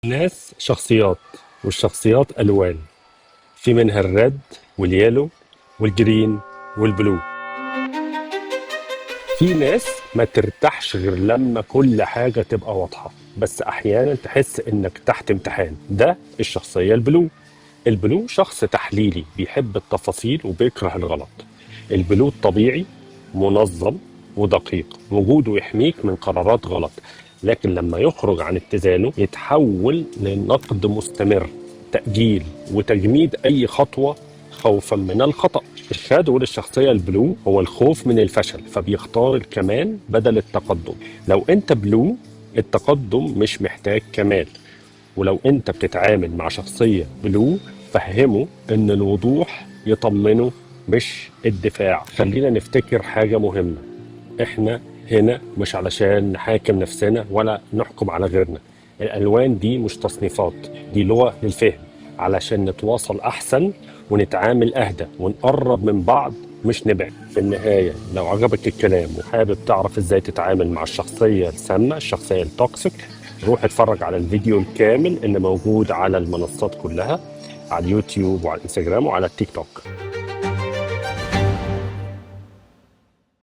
الناس شخصيات، والشخصيات ألوان. في منها الريد واليالو والجرين والبلو. في ناس ما ترتاحش غير لما كل حاجة تبقى واضحة، بس أحيانا تحس إنك تحت امتحان. ده الشخصية البلو. البلو شخص تحليلي بيحب التفاصيل وبيكره الغلط. البلو الطبيعي منظم ودقيق، وجوده يحميك من قرارات غلط، لكن لما يخرج عن اتزانه يتحول لنقد مستمر، تأجيل وتجميد أي خطوة خوفا من الخطأ. الشادو للشخصية البلو هو الخوف من الفشل، فبيختار الكمال بدل التقدم. لو انت بلو، التقدم مش محتاج كمال. ولو انت بتتعامل مع شخصية بلو، فهمه ان الوضوح يطمنه مش الدفاع. خلينا نفتكر حاجة مهمة، احنا هنا مش علشان نحاكم نفسنا ولا نحكم على غيرنا. الالوان دي مش تصنيفات، دي لغة للفهم، علشان نتواصل احسن ونتعامل اهدى ونقرب من بعض مش نبعد. في النهاية لو عجبك الكلام وحابب تعرف ازاي تتعامل مع الشخصية السامة، الشخصية التوكسيك، روح اتفرج على الفيديو الكامل اللي موجود على المنصات كلها، على اليوتيوب وعلى الانستجرام وعلى التيك توك.